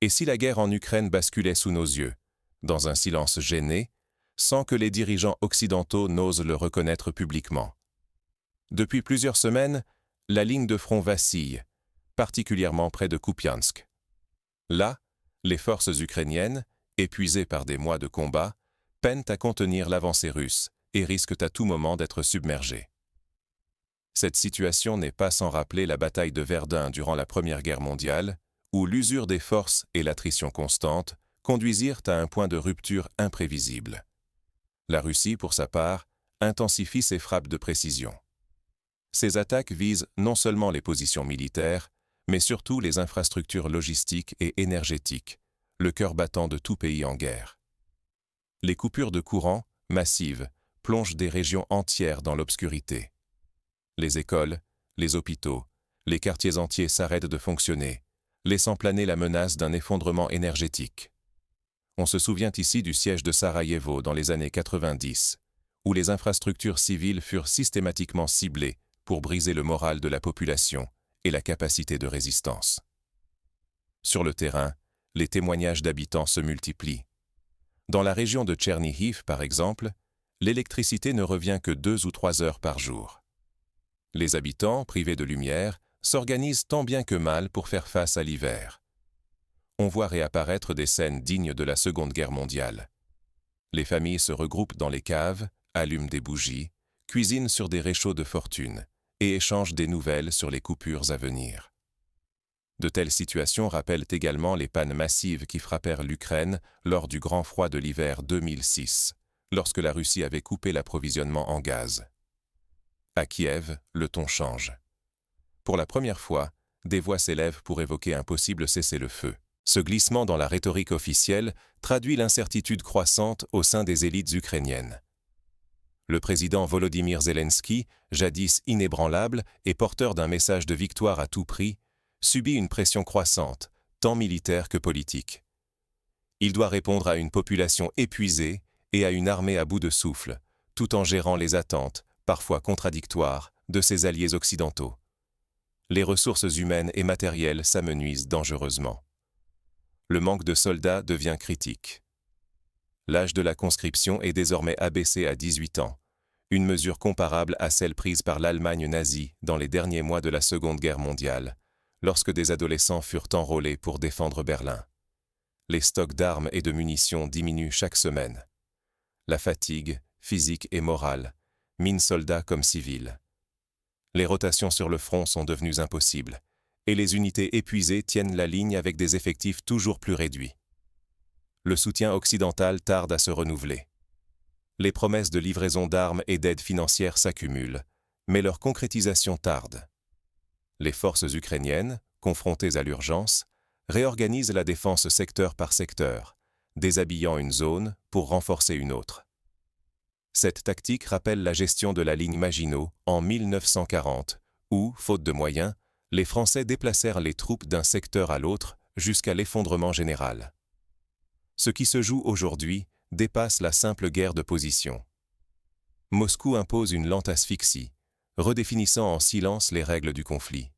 Et si la guerre en Ukraine basculait sous nos yeux, dans un silence gêné, sans que les dirigeants occidentaux n'osent le reconnaître publiquement? Depuis plusieurs semaines, la ligne de front vacille, particulièrement près de Kupiansk. Là, les forces ukrainiennes, épuisées par des mois de combat, peinent à contenir l'avancée russe et risquent à tout moment d'être submergées. Cette situation n'est pas sans rappeler la bataille de Verdun durant la Première Guerre mondiale, où l'usure des forces et l'attrition constante conduisirent à un point de rupture imprévisible. La Russie, pour sa part, intensifie ses frappes de précision. Ces attaques visent non seulement les positions militaires, mais surtout les infrastructures logistiques et énergétiques, le cœur battant de tout pays en guerre. Les coupures de courant, massives, plongent des régions entières dans l'obscurité. Les écoles, les hôpitaux, les quartiers entiers s'arrêtent de fonctionner, laissant planer la menace d'un effondrement énergétique. On se souvient ici du siège de Sarajevo dans les années 90, où les infrastructures civiles furent systématiquement ciblées pour briser le moral de la population et la capacité de résistance. Sur le terrain, les témoignages d'habitants se multiplient. Dans la région de Tchernihiv, par exemple, l'électricité ne revient que 2 ou 3 heures par jour. Les habitants, privés de lumière, s'organisent tant bien que mal pour faire face à l'hiver. On voit réapparaître des scènes dignes de la Seconde Guerre mondiale. Les familles se regroupent dans les caves, allument des bougies, cuisinent sur des réchauds de fortune et échangent des nouvelles sur les coupures à venir. De telles situations rappellent également les pannes massives qui frappèrent l'Ukraine lors du grand froid de l'hiver 2006, lorsque la Russie avait coupé l'approvisionnement en gaz. À Kiev, le ton change. Pour la première fois, des voix s'élèvent pour évoquer un possible cessez-le-feu. Ce glissement dans la rhétorique officielle traduit l'incertitude croissante au sein des élites ukrainiennes. Le président Volodymyr Zelensky, jadis inébranlable et porteur d'un message de victoire à tout prix, subit une pression croissante, tant militaire que politique. Il doit répondre à une population épuisée et à une armée à bout de souffle, tout en gérant les attentes, parfois contradictoires, de ses alliés occidentaux. Les ressources humaines et matérielles s'amenuisent dangereusement. Le manque de soldats devient critique. L'âge de la conscription est désormais abaissé à 18 ans, une mesure comparable à celle prise par l'Allemagne nazie dans les derniers mois de la Seconde Guerre mondiale, lorsque des adolescents furent enrôlés pour défendre Berlin. Les stocks d'armes et de munitions diminuent chaque semaine. La fatigue, physique et morale, mine soldats comme civils. Les rotations sur le front sont devenues impossibles, et les unités épuisées tiennent la ligne avec des effectifs toujours plus réduits. Le soutien occidental tarde à se renouveler. Les promesses de livraison d'armes et d'aide financière s'accumulent, mais leur concrétisation tarde. Les forces ukrainiennes, confrontées à l'urgence, réorganisent la défense secteur par secteur, déshabillant une zone pour renforcer une autre. Cette tactique rappelle la gestion de la ligne Maginot en 1940, où, faute de moyens, les Français déplacèrent les troupes d'un secteur à l'autre jusqu'à l'effondrement général. Ce qui se joue aujourd'hui dépasse la simple guerre de position. Moscou impose une lente asphyxie, redéfinissant en silence les règles du conflit.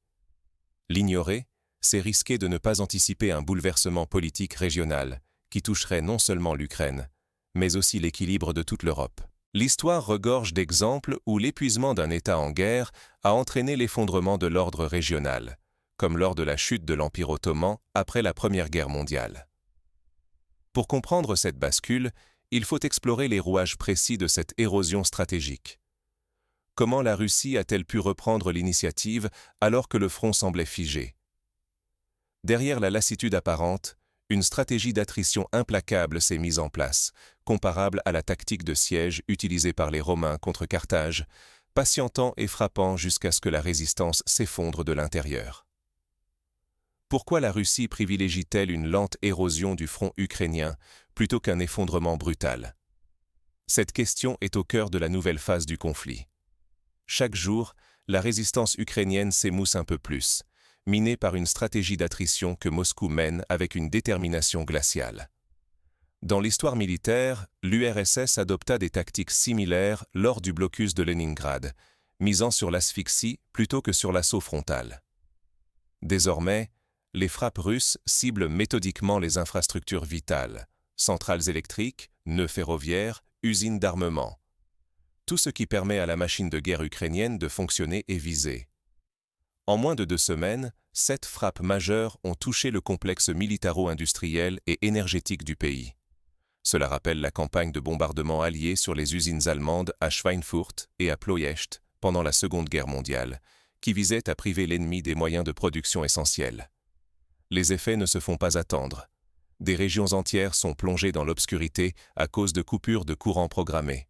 L'ignorer, c'est risquer de ne pas anticiper un bouleversement politique régional qui toucherait non seulement l'Ukraine, mais aussi l'équilibre de toute l'Europe. L'histoire regorge d'exemples où l'épuisement d'un État en guerre a entraîné l'effondrement de l'ordre régional, comme lors de la chute de l'Empire ottoman après la Première Guerre mondiale. Pour comprendre cette bascule, il faut explorer les rouages précis de cette érosion stratégique. Comment la Russie a-t-elle pu reprendre l'initiative alors que le front semblait figé? Derrière la lassitude apparente, une stratégie d'attrition implacable s'est mise en place, comparable à la tactique de siège utilisée par les Romains contre Carthage, patientant et frappant jusqu'à ce que la résistance s'effondre de l'intérieur. Pourquoi la Russie privilégie-t-elle une lente érosion du front ukrainien plutôt qu'un effondrement brutal? Cette question est au cœur de la nouvelle phase du conflit. Chaque jour, la résistance ukrainienne s'émousse un peu plus, minée par une stratégie d'attrition que Moscou mène avec une détermination glaciale. Dans l'histoire militaire, l'URSS adopta des tactiques similaires lors du blocus de Leningrad, misant sur l'asphyxie plutôt que sur l'assaut frontal. Désormais, les frappes russes ciblent méthodiquement les infrastructures vitales, centrales électriques, nœuds ferroviaires, usines d'armement. Tout ce qui permet à la machine de guerre ukrainienne de fonctionner est visé. En moins de 2 semaines, 7 frappes majeures ont touché le complexe militaro-industriel et énergétique du pays. Cela rappelle la campagne de bombardement alliée sur les usines allemandes à Schweinfurt et à Ploiești pendant la Seconde Guerre mondiale, qui visait à priver l'ennemi des moyens de production essentiels. Les effets ne se font pas attendre. Des régions entières sont plongées dans l'obscurité à cause de coupures de courant programmées.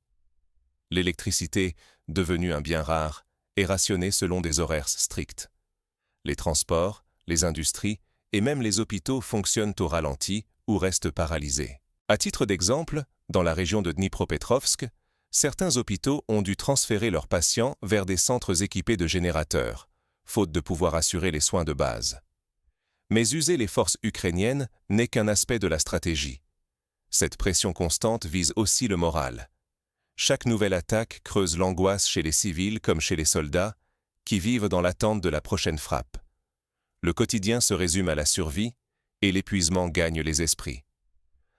L'électricité, devenue un bien rare, est rationnée selon des horaires stricts. Les transports, les industries et même les hôpitaux fonctionnent au ralenti ou restent paralysés. À titre d'exemple, dans la région de Dnipropetrovsk, certains hôpitaux ont dû transférer leurs patients vers des centres équipés de générateurs, faute de pouvoir assurer les soins de base. Mais user les forces ukrainiennes n'est qu'un aspect de la stratégie. Cette pression constante vise aussi le moral. Chaque nouvelle attaque creuse l'angoisse chez les civils comme chez les soldats, qui vivent dans l'attente de la prochaine frappe. Le quotidien se résume à la survie, et l'épuisement gagne les esprits.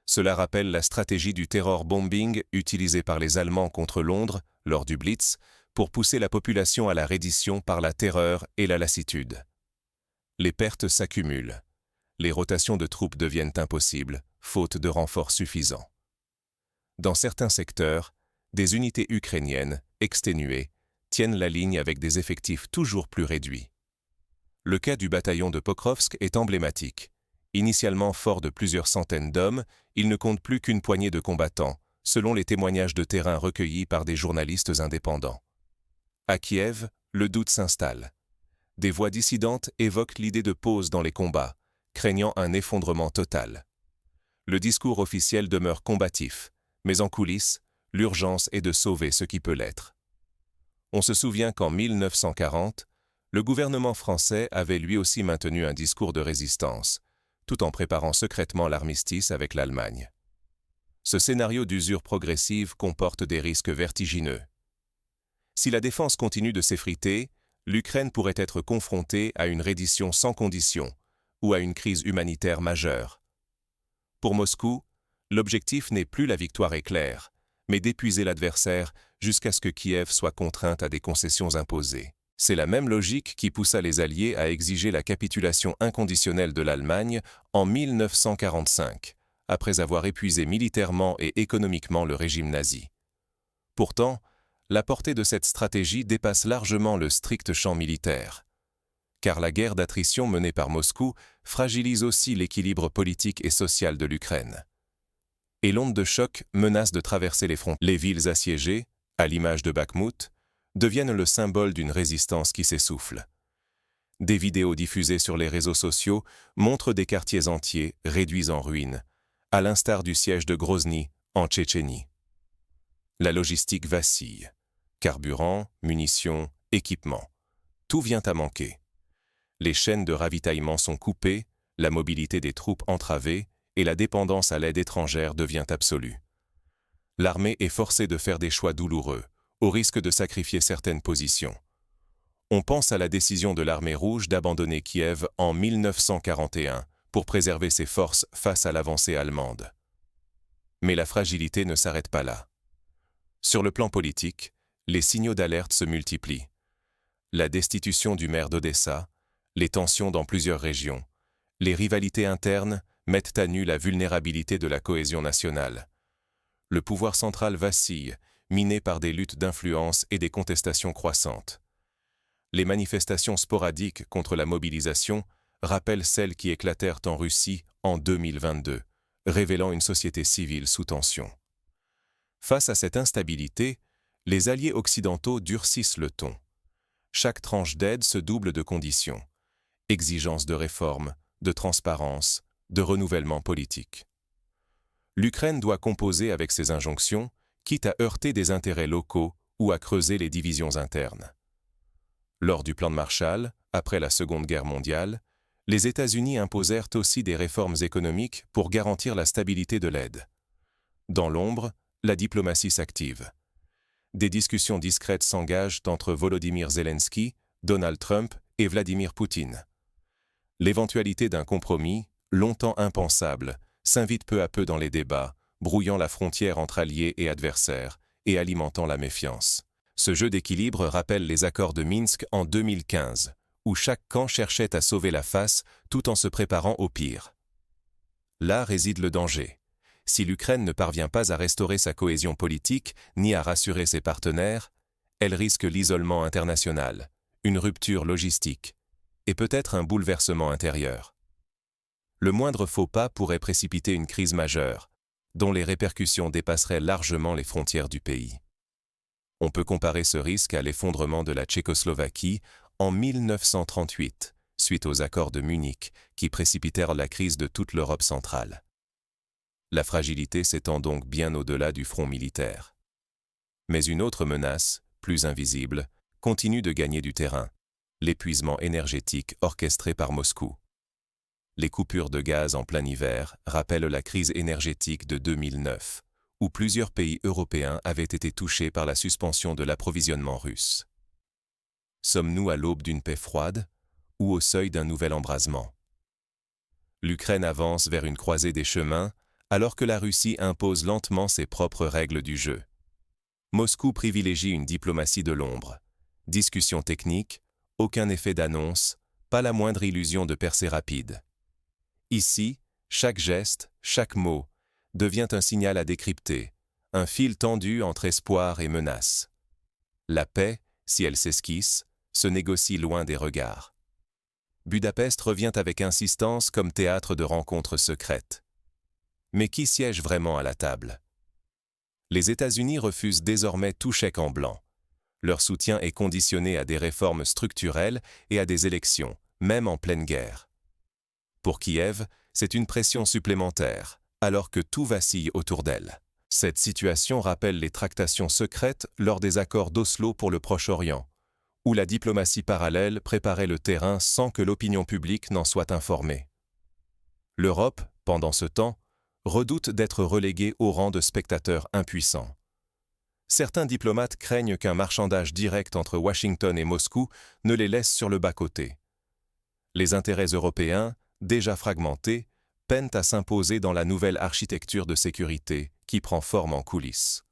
Cela rappelle la stratégie du terror bombing utilisée par les Allemands contre Londres lors du Blitz pour pousser la population à la reddition par la terreur et la lassitude. Les pertes s'accumulent. Les rotations de troupes deviennent impossibles, faute de renforts suffisants. Dans certains secteurs, des unités ukrainiennes, exténuées, tiennent la ligne avec des effectifs toujours plus réduits. Le cas du bataillon de Pokrovsk est emblématique. Initialement fort de plusieurs centaines d'hommes, il ne compte plus qu'une poignée de combattants, selon les témoignages de terrain recueillis par des journalistes indépendants. À Kiev, le doute s'installe. Des voix dissidentes évoquent l'idée de pause dans les combats, craignant un effondrement total. Le discours officiel demeure combatif, mais en coulisses, l'urgence est de sauver ce qui peut l'être. On se souvient qu'en 1940, le gouvernement français avait lui aussi maintenu un discours de résistance, tout en préparant secrètement l'armistice avec l'Allemagne. Ce scénario d'usure progressive comporte des risques vertigineux. Si la défense continue de s'effriter, l'Ukraine pourrait être confrontée à une reddition sans condition ou à une crise humanitaire majeure. Pour Moscou, l'objectif n'est plus la victoire éclair, mais d'épuiser l'adversaire jusqu'à ce que Kiev soit contrainte à des concessions imposées. C'est la même logique qui poussa les Alliés à exiger la capitulation inconditionnelle de l'Allemagne en 1945, après avoir épuisé militairement et économiquement le régime nazi. Pourtant, la portée de cette stratégie dépasse largement le strict champ militaire. Car la guerre d'attrition menée par Moscou fragilise aussi l'équilibre politique et social de l'Ukraine. Et l'onde de choc menace de traverser les frontières. Les villes assiégées, à l'image de Bakhmout, deviennent le symbole d'une résistance qui s'essouffle. Des vidéos diffusées sur les réseaux sociaux montrent des quartiers entiers réduits en ruines, à l'instar du siège de Grozny en Tchétchénie. La logistique vacille. Carburant, munitions, équipements. Tout vient à manquer. Les chaînes de ravitaillement sont coupées, la mobilité des troupes entravée et la dépendance à l'aide étrangère devient absolue. L'armée est forcée de faire des choix douloureux, au risque de sacrifier certaines positions. On pense à la décision de l'armée rouge d'abandonner Kiev en 1941 pour préserver ses forces face à l'avancée allemande. Mais la fragilité ne s'arrête pas là. Sur le plan politique, les signaux d'alerte se multiplient. La destitution du maire d'Odessa, les tensions dans plusieurs régions, les rivalités internes mettent à nu la vulnérabilité de la cohésion nationale. Le pouvoir central vacille, miné par des luttes d'influence et des contestations croissantes. Les manifestations sporadiques contre la mobilisation rappellent celles qui éclatèrent en Russie en 2022, révélant une société civile sous tension. Face à cette instabilité, les alliés occidentaux durcissent le ton. Chaque tranche d'aide se double de conditions. Exigence de réforme, de transparence, de renouvellement politique. L'Ukraine doit composer avec ces injonctions, quitte à heurter des intérêts locaux ou à creuser les divisions internes. Lors du plan de Marshall, après la Seconde Guerre mondiale, les États-Unis imposèrent aussi des réformes économiques pour garantir la stabilité de l'aide. Dans l'ombre, la diplomatie s'active. Des discussions discrètes s'engagent entre Volodymyr Zelensky, Donald Trump et Vladimir Poutine. L'éventualité d'un compromis, longtemps impensable, s'invite peu à peu dans les débats, brouillant la frontière entre alliés et adversaires, et alimentant la méfiance. Ce jeu d'équilibre rappelle les accords de Minsk en 2015, où chaque camp cherchait à sauver la face tout en se préparant au pire. Là réside le danger. Si l'Ukraine ne parvient pas à restaurer sa cohésion politique ni à rassurer ses partenaires, elle risque l'isolement international, une rupture logistique et peut-être un bouleversement intérieur. Le moindre faux pas pourrait précipiter une crise majeure, dont les répercussions dépasseraient largement les frontières du pays. On peut comparer ce risque à l'effondrement de la Tchécoslovaquie en 1938, suite aux accords de Munich qui précipitèrent la crise de toute l'Europe centrale. La fragilité s'étend donc bien au-delà du front militaire. Mais une autre menace, plus invisible, continue de gagner du terrain, l'épuisement énergétique orchestré par Moscou. Les coupures de gaz en plein hiver rappellent la crise énergétique de 2009, où plusieurs pays européens avaient été touchés par la suspension de l'approvisionnement russe. Sommes-nous à l'aube d'une paix froide ou au seuil d'un nouvel embrasement? L'Ukraine avance vers une croisée des chemins alors que la Russie impose lentement ses propres règles du jeu. Moscou privilégie une diplomatie de l'ombre. Discussions techniques, aucun effet d'annonce, pas la moindre illusion de percée rapide. Ici, chaque geste, chaque mot, devient un signal à décrypter, un fil tendu entre espoir et menace. La paix, si elle s'esquisse, se négocie loin des regards. Budapest revient avec insistance comme théâtre de rencontres secrètes. Mais qui siège vraiment à la table? Les États-Unis refusent désormais tout chèque en blanc. Leur soutien est conditionné à des réformes structurelles et à des élections, même en pleine guerre. Pour Kiev, c'est une pression supplémentaire, alors que tout vacille autour d'elle. Cette situation rappelle les tractations secrètes lors des accords d'Oslo pour le Proche-Orient, où la diplomatie parallèle préparait le terrain sans que l'opinion publique n'en soit informée. L'Europe, pendant ce temps, redoute d'être reléguée au rang de spectateur impuissant. Certains diplomates craignent qu'un marchandage direct entre Washington et Moscou ne les laisse sur le bas-côté. Les intérêts européens, déjà fragmentés, peinent à s'imposer dans la nouvelle architecture de sécurité qui prend forme en coulisses.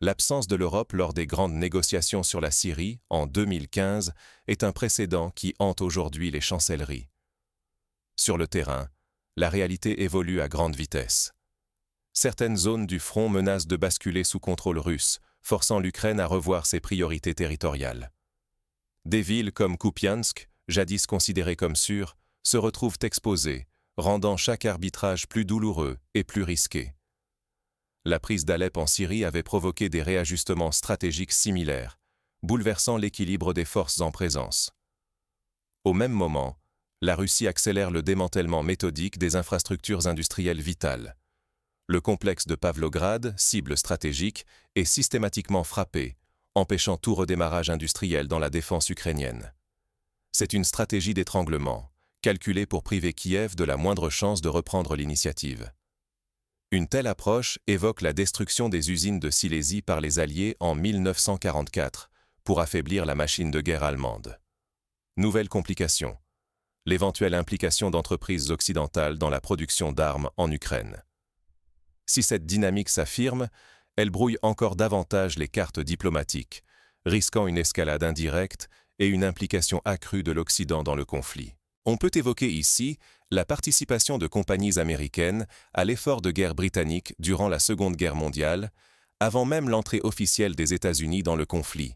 L'absence de l'Europe lors des grandes négociations sur la Syrie, en 2015, est un précédent qui hante aujourd'hui les chancelleries. Sur le terrain, la réalité évolue à grande vitesse. Certaines zones du front menacent de basculer sous contrôle russe, forçant l'Ukraine à revoir ses priorités territoriales. Des villes comme Kupiansk, jadis considérées comme sûres, se retrouvent exposées, rendant chaque arbitrage plus douloureux et plus risqué. La prise d'Alep en Syrie avait provoqué des réajustements stratégiques similaires, bouleversant l'équilibre des forces en présence. Au même moment, la Russie accélère le démantèlement méthodique des infrastructures industrielles vitales. Le complexe de Pavlograd, cible stratégique, est systématiquement frappé, empêchant tout redémarrage industriel dans la défense ukrainienne. C'est une stratégie d'étranglement, calculée pour priver Kiev de la moindre chance de reprendre l'initiative. Une telle approche évoque la destruction des usines de Silésie par les Alliés en 1944 pour affaiblir la machine de guerre allemande. Nouvelle complication: l'éventuelle implication d'entreprises occidentales dans la production d'armes en Ukraine. Si cette dynamique s'affirme, elle brouille encore davantage les cartes diplomatiques, risquant une escalade indirecte et une implication accrue de l'Occident dans le conflit. On peut évoquer ici la participation de compagnies américaines à l'effort de guerre britannique durant la Seconde Guerre mondiale, avant même l'entrée officielle des États-Unis dans le conflit.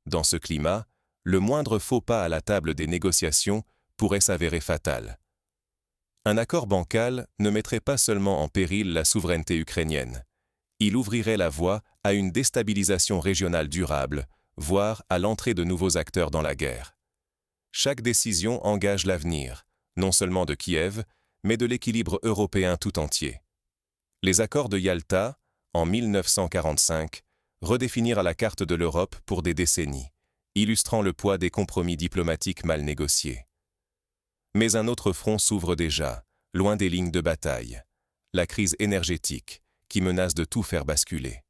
Dans ce climat, le moindre faux pas à la table des négociations pourrait s'avérer fatal. Un accord bancal ne mettrait pas seulement en péril la souveraineté ukrainienne. Il ouvrirait la voie à une déstabilisation régionale durable, voire à l'entrée de nouveaux acteurs dans la guerre. Chaque décision engage l'avenir, non seulement de Kiev, mais de l'équilibre européen tout entier. Les accords de Yalta, en 1945, redéfinirent la carte de l'Europe pour des décennies, illustrant le poids des compromis diplomatiques mal négociés. Mais un autre front s'ouvre déjà, loin des lignes de bataille, la crise énergétique, qui menace de tout faire basculer.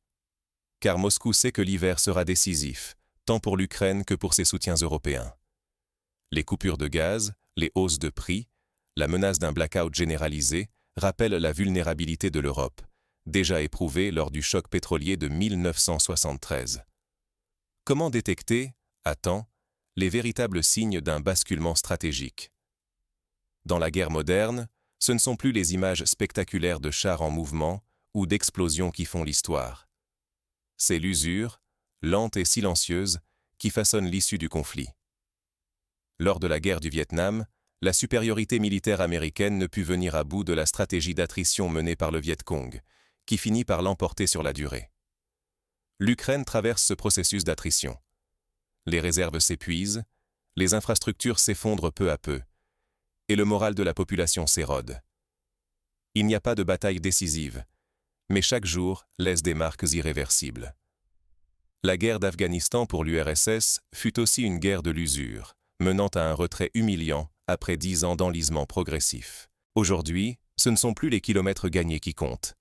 Car Moscou sait que l'hiver sera décisif, tant pour l'Ukraine que pour ses soutiens européens. Les coupures de gaz, les hausses de prix, la menace d'un blackout généralisé rappellent la vulnérabilité de l'Europe, déjà éprouvée lors du choc pétrolier de 1973. Comment détecter, à temps, les véritables signes d'un basculement stratégique? Dans la guerre moderne, ce ne sont plus les images spectaculaires de chars en mouvement ou d'explosions qui font l'histoire. C'est l'usure, lente et silencieuse, qui façonne l'issue du conflit. Lors de la guerre du Vietnam, la supériorité militaire américaine ne put venir à bout de la stratégie d'attrition menée par le Viet Cong, qui finit par l'emporter sur la durée. L'Ukraine traverse ce processus d'attrition. Les réserves s'épuisent, les infrastructures s'effondrent peu à peu, et le moral de la population s'érode. Il n'y a pas de bataille décisive, mais chaque jour laisse des marques irréversibles. La guerre d'Afghanistan pour l'URSS fut aussi une guerre de l'usure, menant à un retrait humiliant après 10 ans d'enlisement progressif. Aujourd'hui, ce ne sont plus les kilomètres gagnés qui comptent.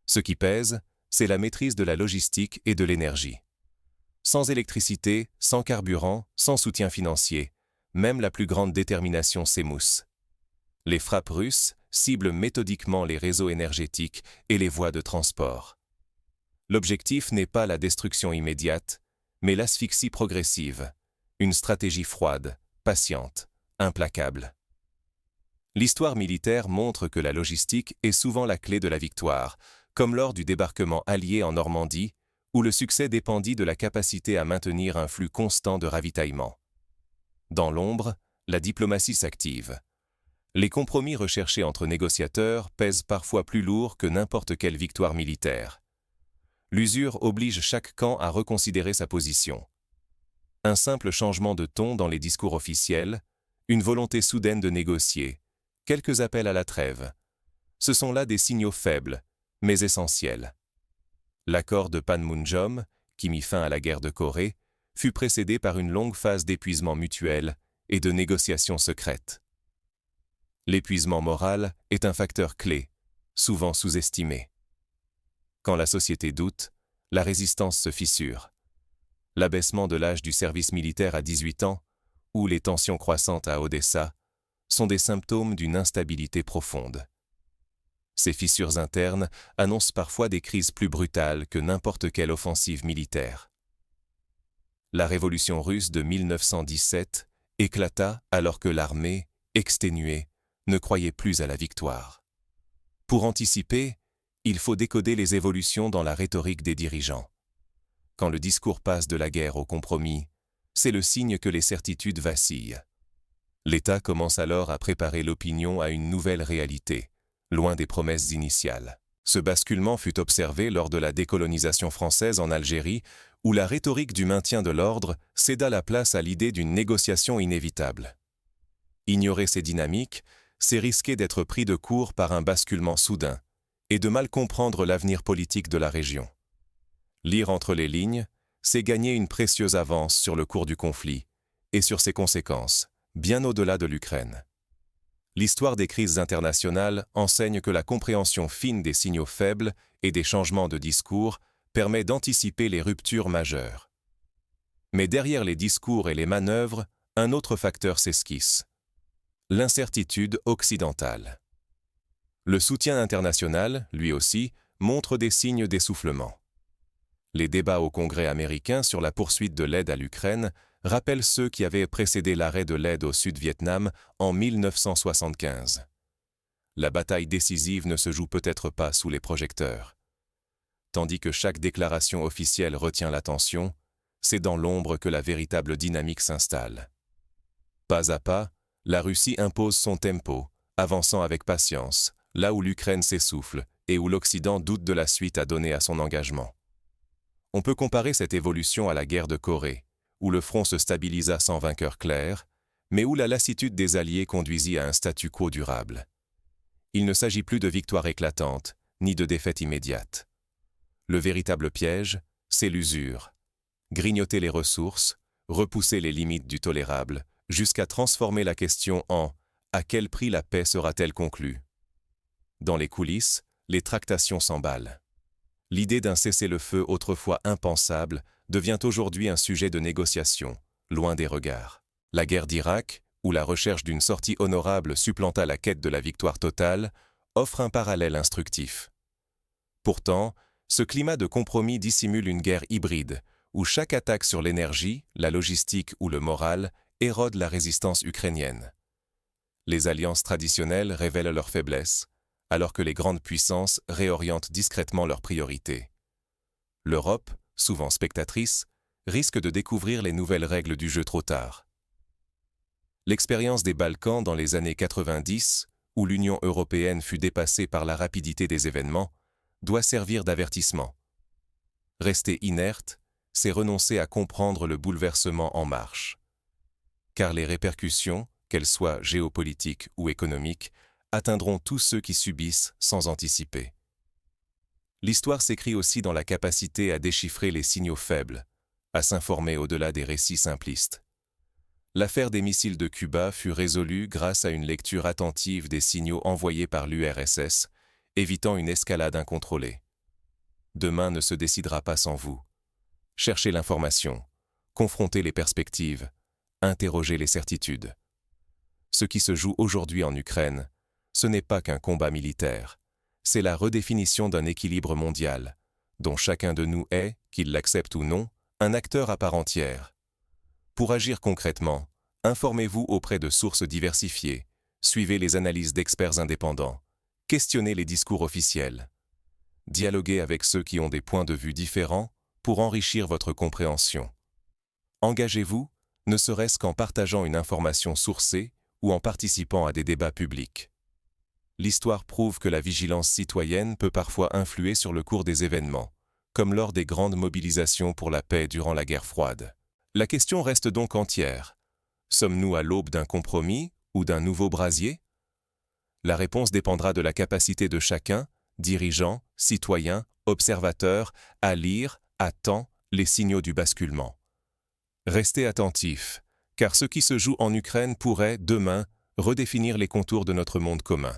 Ce qui pèse, c'est la maîtrise de la logistique et de l'énergie. Sans électricité, sans carburant, sans soutien financier, même la plus grande détermination s'émousse. Les frappes russes ciblent méthodiquement les réseaux énergétiques et les voies de transport. L'objectif n'est pas la destruction immédiate, mais l'asphyxie progressive, une stratégie froide, patiente, implacable. L'histoire militaire montre que la logistique est souvent la clé de la victoire, comme lors du débarquement allié en Normandie, où le succès dépendit de la capacité à maintenir un flux constant de ravitaillement. Dans l'ombre, la diplomatie s'active. Les compromis recherchés entre négociateurs pèsent parfois plus lourd que n'importe quelle victoire militaire. L'usure oblige chaque camp à reconsidérer sa position. Un simple changement de ton dans les discours officiels, une volonté soudaine de négocier, quelques appels à la trêve. Ce sont là des signaux faibles, mais essentiels. L'accord de Panmunjom, qui mit fin à la guerre de Corée, fut précédé par une longue phase d'épuisement mutuel et de négociations secrètes. L'épuisement moral est un facteur clé, souvent sous-estimé. Quand la société doute, la résistance se fissure. L'abaissement de l'âge du service militaire à 18 ans, ou les tensions croissantes à Odessa, sont des symptômes d'une instabilité profonde. Ces fissures internes annoncent parfois des crises plus brutales que n'importe quelle offensive militaire. La révolution russe de 1917 éclata alors que l'armée, exténuée, ne croyait plus à la victoire. Pour anticiper, il faut décoder les évolutions dans la rhétorique des dirigeants. Quand le discours passe de la guerre au compromis, c'est le signe que les certitudes vacillent. L'État commence alors à préparer l'opinion à une nouvelle réalité, loin des promesses initiales. Ce basculement fut observé lors de la décolonisation française en Algérie, où la rhétorique du maintien de l'ordre céda la place à l'idée d'une négociation inévitable. Ignorer ces dynamiques, c'est risquer d'être pris de court par un basculement soudain et de mal comprendre l'avenir politique de la région. Lire entre les lignes, c'est gagner une précieuse avance sur le cours du conflit et sur ses conséquences, bien au-delà de l'Ukraine. L'histoire des crises internationales enseigne que la compréhension fine des signaux faibles et des changements de discours permet d'anticiper les ruptures majeures. Mais derrière les discours et les manœuvres, un autre facteur s'esquisse: l'incertitude occidentale. Le soutien international, lui aussi, montre des signes d'essoufflement. Les débats au Congrès américain sur la poursuite de l'aide à l'Ukraine rappellent ceux qui avaient précédé l'arrêt de l'aide au Sud-Vietnam en 1975. La bataille décisive ne se joue peut-être pas sous les projecteurs. Tandis que chaque déclaration officielle retient l'attention, c'est dans l'ombre que la véritable dynamique s'installe. Pas à pas, la Russie impose son tempo, avançant avec patience, là où l'Ukraine s'essouffle et où l'Occident doute de la suite à donner à son engagement. On peut comparer cette évolution à la guerre de Corée, où le front se stabilisa sans vainqueur clair, mais où la lassitude des Alliés conduisit à un statu quo durable. Il ne s'agit plus de victoire éclatante, ni de défaite immédiate. Le véritable piège, c'est l'usure. Grignoter les ressources, repousser les limites du tolérable, jusqu'à transformer la question en « à quel prix la paix sera-t-elle conclue ?» Dans les coulisses, les tractations s'emballent. L'idée d'un cessez-le-feu autrefois impensable devient aujourd'hui un sujet de négociation, loin des regards. La guerre d'Irak, où la recherche d'une sortie honorable supplanta la quête de la victoire totale, offre un parallèle instructif. Pourtant, ce climat de compromis dissimule une guerre hybride, où chaque attaque sur l'énergie, la logistique ou le moral érode la résistance ukrainienne. Les alliances traditionnelles révèlent leurs faiblesses, alors que les grandes puissances réorientent discrètement leurs priorités. L'Europe, souvent spectatrice, risque de découvrir les nouvelles règles du jeu trop tard. L'expérience des Balkans dans les années 90, où l'Union européenne fut dépassée par la rapidité des événements, doit servir d'avertissement. Rester inerte, c'est renoncer à comprendre le bouleversement en marche. Car les répercussions, qu'elles soient géopolitiques ou économiques, atteindront tous ceux qui subissent sans anticiper. L'histoire s'écrit aussi dans la capacité à déchiffrer les signaux faibles, à s'informer au-delà des récits simplistes. L'affaire des missiles de Cuba fut résolue grâce à une lecture attentive des signaux envoyés par l'URSS, évitant une escalade incontrôlée. Demain ne se décidera pas sans vous. Cherchez l'information, confrontez les perspectives, interrogez les certitudes. Ce qui se joue aujourd'hui en Ukraine, ce n'est pas qu'un combat militaire, c'est la redéfinition d'un équilibre mondial, dont chacun de nous est, qu'il l'accepte ou non, un acteur à part entière. Pour agir concrètement, informez-vous auprès de sources diversifiées, suivez les analyses d'experts indépendants, questionnez les discours officiels. Dialoguez avec ceux qui ont des points de vue différents pour enrichir votre compréhension. Engagez-vous, ne serait-ce qu'en partageant une information sourcée ou en participant à des débats publics. L'histoire prouve que la vigilance citoyenne peut parfois influer sur le cours des événements, comme lors des grandes mobilisations pour la paix durant la guerre froide. La question reste donc entière. Sommes-nous à l'aube d'un compromis ou d'un nouveau brasier? La réponse dépendra de la capacité de chacun, dirigeants, citoyens, observateurs, à lire, à temps, les signaux du basculement. Restez attentifs, car ce qui se joue en Ukraine pourrait, demain, redéfinir les contours de notre monde commun.